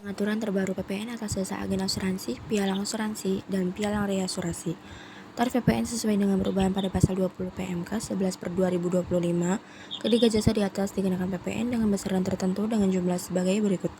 Pengaturan terbaru PPN atas jasa agen asuransi, pialang asuransi, dan pialang reasuransi. Tarif PPN sesuai dengan perubahan pada pasal 20 PMK 11/2025. Ketiga jasa di atas dikenakan PPN dengan besaran tertentu dengan jumlah sebagai berikut.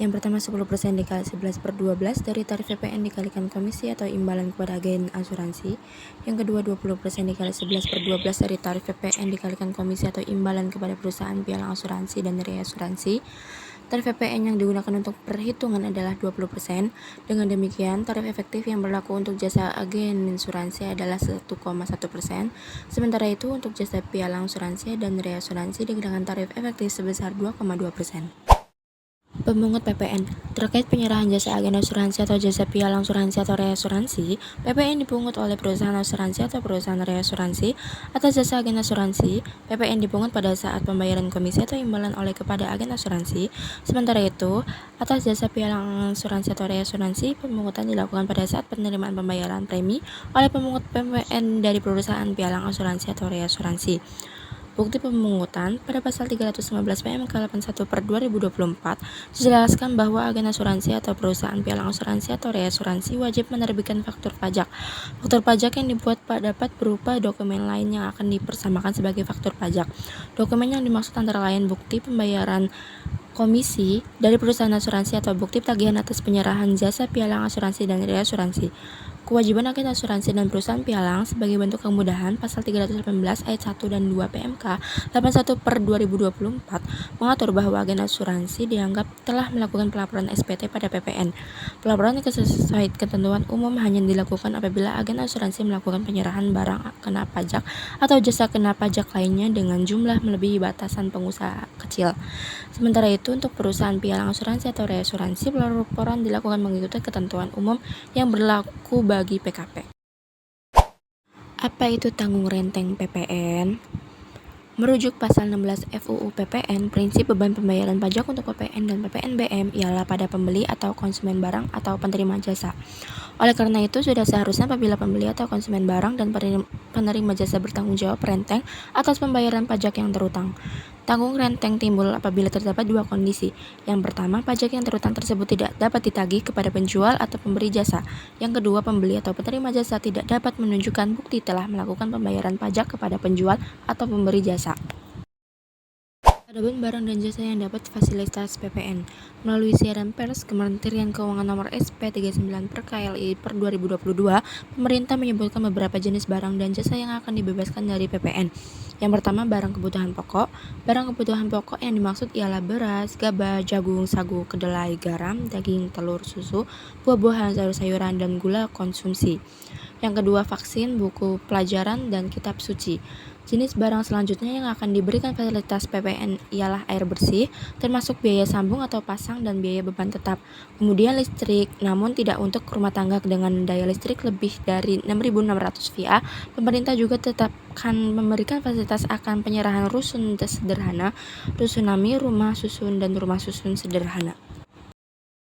Yang pertama 10% dikali 11/12 dari tarif PPN dikalikan komisi atau imbalan kepada agen asuransi. Yang kedua 20% dikali 11/12 dari tarif PPN dikalikan komisi atau imbalan kepada perusahaan pialang asuransi dan reasuransi. Tarif PPN yang digunakan untuk perhitungan adalah 20%. Dengan demikian, tarif efektif yang berlaku untuk jasa agen asuransi adalah 1,1%. Sementara itu, untuk jasa pialang asuransi dan reasuransi dikenakan tarif efektif sebesar 2,2%. Pemungut PPN terkait penyerahan jasa agen asuransi atau jasa pialang asuransi atau reasuransi, PPN dipungut oleh perusahaan asuransi atau perusahaan reasuransi. Atas jasa agen asuransi, PPN dipungut pada saat pembayaran komisi atau imbalan oleh kepada agen asuransi. Sementara itu, atas jasa pialang asuransi atau reasuransi, pemungutan dilakukan pada saat penerimaan pembayaran premi oleh pemungut PPN dari perusahaan pialang asuransi atau reasuransi. Bukti pemungutan pada pasal 315 PMK 81/2024 dijelaskan bahwa agen asuransi atau perusahaan pialang asuransi atau reasuransi wajib menerbitkan faktur pajak. Faktur pajak yang dibuat dapat berupa dokumen lain yang akan dipersamakan sebagai faktur pajak. Dokumen yang dimaksud antara lain bukti pembayaran komisi dari perusahaan asuransi atau bukti tagihan atas penyerahan jasa pialang asuransi dan reasuransi. Kewajiban agen asuransi dan perusahaan pialang sebagai bentuk kemudahan pasal 318 ayat 1 dan 2 PMK 81/2024 mengatur bahwa agen asuransi dianggap telah melakukan pelaporan SPT pada PPN. Pelaporan sesuai ketentuan umum hanya dilakukan apabila agen asuransi melakukan penyerahan barang kena pajak atau jasa kena pajak lainnya dengan jumlah melebihi batasan pengusaha kecil. Sementara itu, untuk perusahaan pialang asuransi atau reasuransi, pelaporan dilakukan mengikuti ketentuan umum yang berlaku bagi PKP. Apa itu tanggung renteng PPN? Merujuk pasal 16 FUU PPN, prinsip beban pembayaran pajak untuk PPN dan PPNBM ialah pada pembeli atau konsumen barang atau penerima jasa. Oleh karena itu, sudah seharusnya apabila pembeli atau konsumen barang dan penerima jasa bertanggung jawab renteng atas pembayaran pajak yang terutang. Tanggung renteng timbul apabila terdapat dua kondisi. Yang pertama, pajak yang terutang tersebut tidak dapat ditagih kepada penjual atau pemberi jasa. Yang kedua, pembeli atau penerima jasa tidak dapat menunjukkan bukti telah melakukan pembayaran pajak kepada penjual atau pemberi jasa. Adapun barang dan jasa yang dapat fasilitas PPN melalui siaran pers, Kementerian Keuangan Nomor SP 39/KLI/2022, pemerintah menyebutkan beberapa jenis barang dan jasa yang akan dibebaskan dari PPN. Yang pertama, barang kebutuhan pokok. Barang kebutuhan pokok yang dimaksud ialah beras, gabah, jagung, sagu, kedelai, garam, daging, telur, susu, buah-buahan, sayur-sayuran, dan gula konsumsi. Yang kedua, vaksin, buku pelajaran, dan kitab suci. Jenis barang selanjutnya yang akan diberikan fasilitas PPN ialah air bersih, termasuk biaya sambung atau pasang dan biaya beban tetap. Kemudian listrik, namun tidak untuk rumah tangga dengan daya listrik lebih dari 6.600 VA. Pemerintah juga tetap akan memberikan fasilitas akan penyerahan rusun sederhana, rusunami, rumah susun, dan rumah susun sederhana.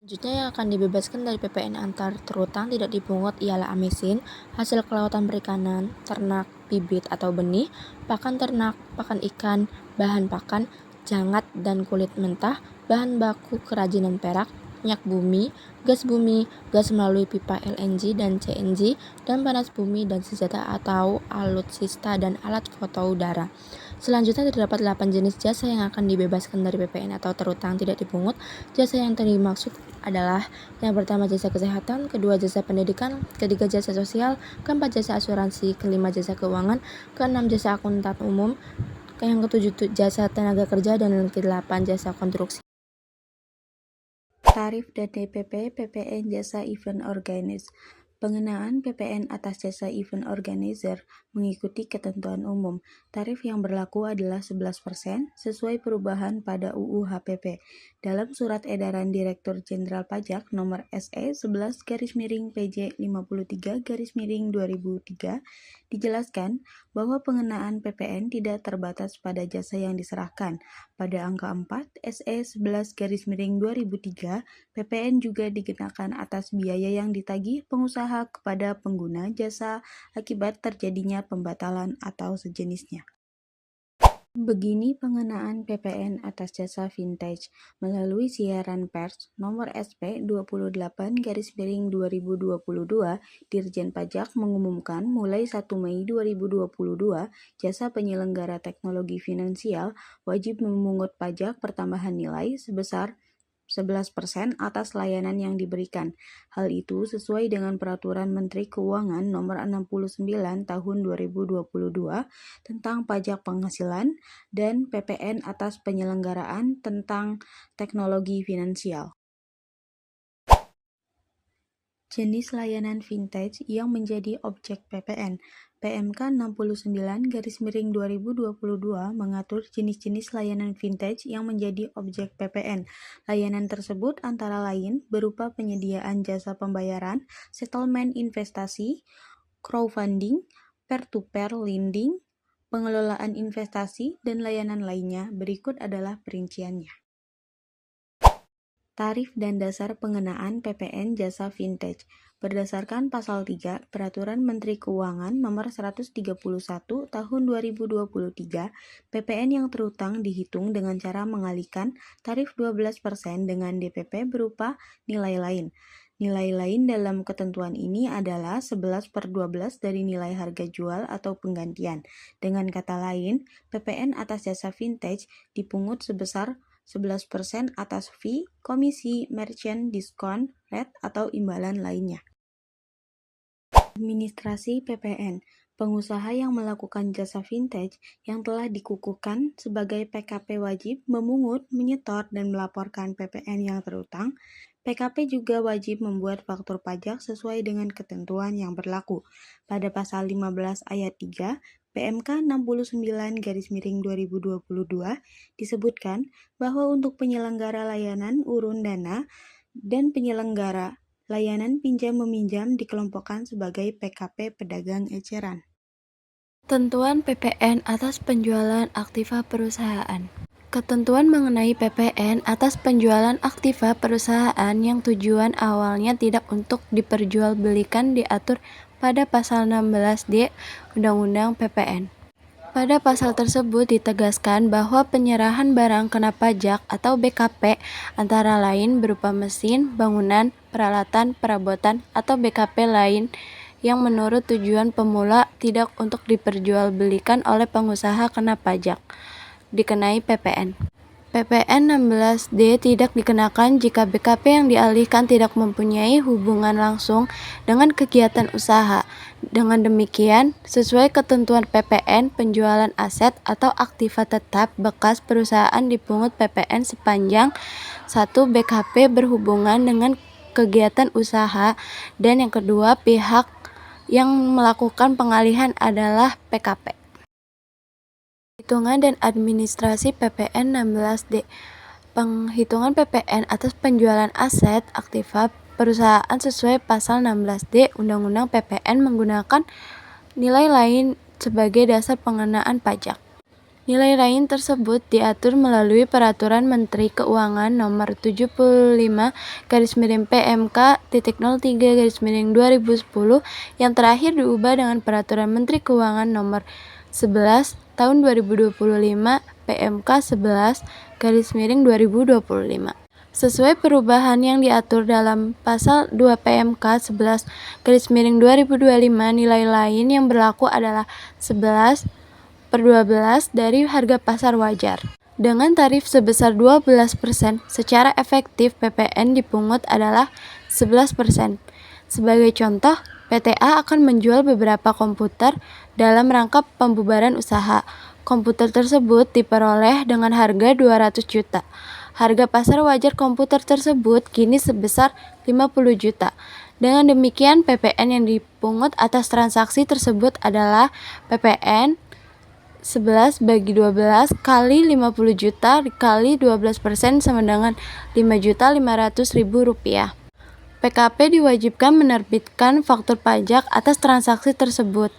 Selanjutnya yang akan dibebaskan dari PPN antar terutang tidak dipungut ialah amesin, hasil kelautan perikanan, ternak, bibit atau benih, pakan ternak, pakan ikan, bahan pakan, jangat dan kulit mentah, bahan baku kerajinan perak, minyak bumi, gas melalui pipa LNG dan CNG, dan panas bumi dan senjata atau alutsista dan alat foto udara. Selanjutnya terdapat 8 jenis jasa yang akan dibebaskan dari PPN atau terutang tidak dipungut. Jasa yang tadi dimaksud adalah yang pertama jasa kesehatan, kedua jasa pendidikan, ketiga jasa sosial, keempat jasa asuransi, kelima jasa keuangan, keenam jasa akuntan umum, yang ketujuh jasa tenaga kerja, dan yang kedelapan jasa konstruksi. Tarif dan DPP PPN Jasa Event Organizer. Pengenaan PPN atas jasa event organizer mengikuti ketentuan umum. Tarif yang berlaku adalah 11% sesuai perubahan pada UU HPP. Dalam Surat Edaran Direktur Jenderal Pajak Nomor SE 11/PJ 53/2003 dijelaskan bahwa pengenaan PPN tidak terbatas pada jasa yang diserahkan. Pada angka 4 SE 11/2003, PPN juga dikenakan atas biaya yang ditagih pengusaha kepada pengguna jasa akibat terjadinya pembatalan atau sejenisnya. Begini pengenaan PPN atas jasa vintage melalui siaran pers nomor SP 28/2022, Dirjen Pajak mengumumkan mulai 1 Mei 2022, jasa penyelenggara teknologi finansial wajib memungut pajak pertambahan nilai sebesar 11% atas layanan yang diberikan. Hal itu sesuai dengan Peraturan Menteri Keuangan Nomor 69 Tahun 2022 tentang pajak penghasilan dan PPN atas penyelenggaraan tentang teknologi finansial. Jenis layanan vintage yang menjadi objek PPN. PMK 69/2022 mengatur jenis-jenis layanan vintage yang menjadi objek PPN. Layanan tersebut antara lain berupa penyediaan jasa pembayaran, settlement investasi, crowdfunding, peer-to-peer lending, pengelolaan investasi, dan layanan lainnya. Berikut adalah perinciannya. Tarif dan dasar pengenaan PPN jasa vintage. Berdasarkan Pasal 3 Peraturan Menteri Keuangan Nomor 131 Tahun 2023, PPN yang terutang dihitung dengan cara mengalihkan tarif 12% dengan DPP berupa nilai lain. Nilai lain dalam ketentuan ini adalah 11/12 dari nilai harga jual atau penggantian. Dengan kata lain, PPN atas jasa vintage dipungut sebesar 11% atas fee, komisi, merchant, diskon, rate, atau imbalan lainnya. Administrasi PPN. Pengusaha yang melakukan jasa vintage yang telah dikukuhkan sebagai PKP wajib memungut, menyetor, dan melaporkan PPN yang terutang. PKP juga wajib membuat faktur pajak sesuai dengan ketentuan yang berlaku. Pada Pasal 15 Ayat 3, PMK 69/2022 disebutkan bahwa untuk penyelenggara layanan urun dana dan penyelenggara layanan pinjam-meminjam dikelompokkan sebagai PKP pedagang eceran. Ketentuan PPN atas penjualan aktiva perusahaan. Ketentuan mengenai PPN atas penjualan aktiva perusahaan yang tujuan awalnya tidak untuk diperjualbelikan diatur pada Pasal 16D Undang-Undang PPN. Pada pasal tersebut ditegaskan bahwa penyerahan barang kena pajak atau BKP antara lain berupa mesin, bangunan, peralatan, perabotan, atau BKP lain yang menurut tujuan pemula tidak untuk diperjualbelikan oleh pengusaha kena pajak, dikenai PPN. PPN 16D tidak dikenakan jika BKP yang dialihkan tidak mempunyai hubungan langsung dengan kegiatan usaha. Dengan demikian, sesuai ketentuan PPN, penjualan aset atau aktiva tetap bekas perusahaan dipungut PPN sepanjang 1. BKP berhubungan dengan kegiatan usaha, dan yang kedua, pihak yang melakukan pengalihan adalah PKP. Penghitungan dan administrasi PPN 16D. Penghitungan PPN atas penjualan aset aktiva perusahaan sesuai Pasal 16D Undang-Undang PPN menggunakan nilai lain sebagai dasar pengenaan pajak. Nilai lain tersebut diatur melalui Peraturan Menteri Keuangan Nomor 75/PMK.03/2010 yang terakhir diubah dengan Peraturan Menteri Keuangan Nomor 11 Tahun 2025 PMK 11/2025. Sesuai perubahan yang diatur dalam Pasal 2 PMK 11/2025, nilai lain yang berlaku adalah 11/12 dari harga pasar wajar. Dengan tarif sebesar 12%, secara efektif PPN dipungut adalah 11%. Sebagai contoh, PTA akan menjual beberapa komputer dalam rangka pembubaran usaha. Komputer tersebut diperoleh dengan harga 200 juta. Harga pasar wajar komputer tersebut kini sebesar 50 juta. Dengan demikian, PPN yang dipungut atas transaksi tersebut adalah PPN 11/12 kali 50 juta dikali 12% sama dengan 5.500.000 rupiah. PKP diwajibkan menerbitkan faktur pajak atas transaksi tersebut.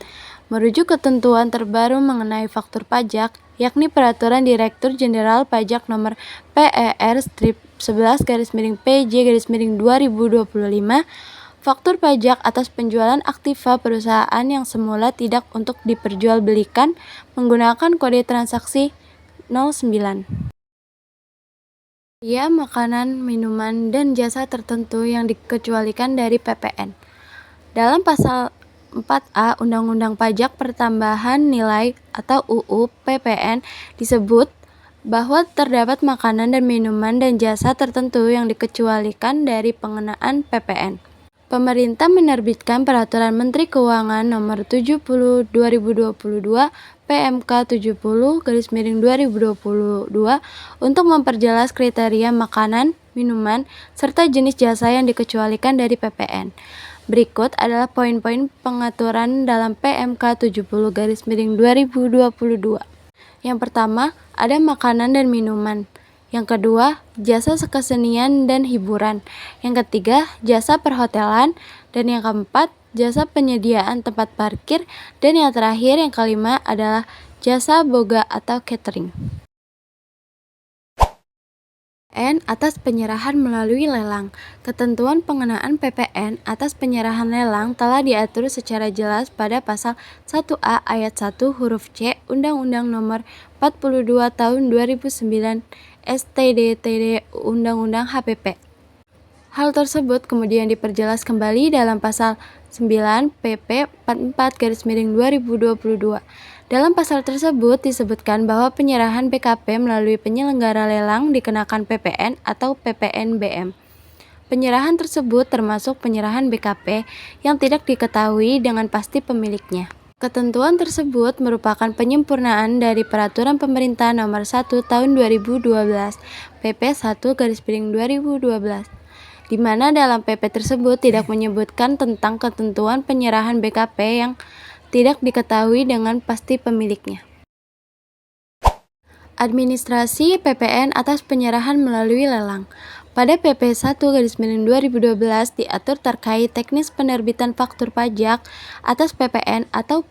Merujuk ketentuan terbaru mengenai faktur pajak, yakni Peraturan Direktur Jenderal Pajak Nomor PER-11/PJ/2025, faktur pajak atas penjualan aktiva perusahaan yang semula tidak untuk diperjualbelikan menggunakan kode transaksi Ya, makanan, minuman, dan jasa tertentu yang dikecualikan dari PPN. Dalam pasal 4A Undang-Undang Pajak Pertambahan Nilai atau UU PPN disebut bahwa terdapat makanan dan minuman dan jasa tertentu yang dikecualikan dari pengenaan PPN. Pemerintah menerbitkan Peraturan Menteri Keuangan Nomor 70 2022 PMK 70/2022 untuk memperjelas kriteria makanan, minuman, serta jenis jasa yang dikecualikan dari PPN. Berikut adalah poin-poin pengaturan dalam PMK 70/2022. Yang pertama, ada makanan dan minuman. Yang kedua, jasa kesenian dan hiburan. Yang ketiga, jasa perhotelan. Dan yang keempat, jasa penyediaan tempat parkir. Dan yang terakhir, yang kelima adalah jasa boga atau catering. Atas penyerahan melalui lelang. Ketentuan pengenaan PPN atas penyerahan lelang telah diatur secara jelas pada pasal 1A ayat 1 huruf C Undang-Undang Nomor 42 Tahun 2009 STDTD Undang-Undang HPP. Hal tersebut kemudian diperjelas kembali dalam pasal 9 PP 44/2022. Dalam pasal tersebut disebutkan bahwa penyerahan BKP melalui penyelenggara lelang dikenakan PPN atau PPNBM. Penyerahan tersebut termasuk penyerahan BKP yang tidak diketahui dengan pasti pemiliknya. Ketentuan tersebut merupakan penyempurnaan dari Peraturan Pemerintah Nomor 1 Tahun 2012 PP 1/2012, di mana dalam PP tersebut tidak menyebutkan tentang ketentuan penyerahan BKP yang tidak diketahui dengan pasti pemiliknya. Administrasi PPN atas penyerahan melalui lelang. Pada PP 1/2012 diatur terkait teknis penerbitan faktur pajak atas PPN atau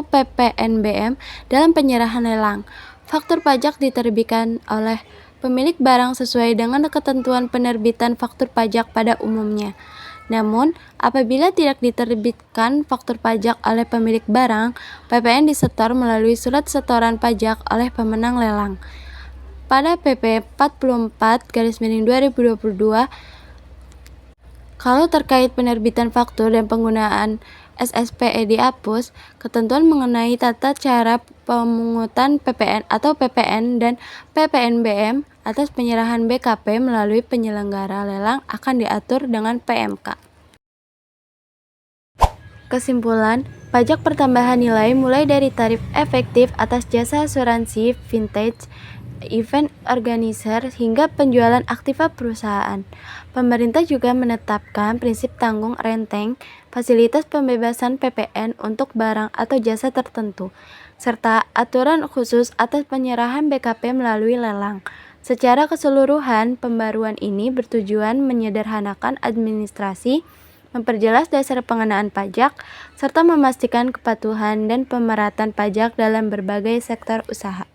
PPNBM dalam penyerahan lelang. Faktur pajak diterbitkan oleh pemilik barang sesuai dengan ketentuan penerbitan faktur pajak pada umumnya. Namun, apabila tidak diterbitkan faktur pajak oleh pemilik barang, PPN disetor melalui surat setoran pajak oleh pemenang lelang. Pada PP 44/2022, kalau terkait penerbitan faktur dan penggunaan SSPE dihapus, ketentuan mengenai tata cara pemungutan PPN atau PPN dan PPNBM atas penyerahan BKP melalui penyelenggara lelang akan diatur dengan PMK. Kesimpulan, pajak pertambahan nilai mulai dari tarif efektif atas jasa asuransi, vintage, event organizer, hingga penjualan aktiva perusahaan. Pemerintah juga menetapkan prinsip tanggung renteng, fasilitas pembebasan PPN untuk barang atau jasa tertentu, serta aturan khusus atas penyerahan BKP melalui lelang. Secara keseluruhan, pembaruan ini bertujuan menyederhanakan administrasi, memperjelas dasar pengenaan pajak, serta memastikan kepatuhan dan pemeratan pajak dalam berbagai sektor usaha.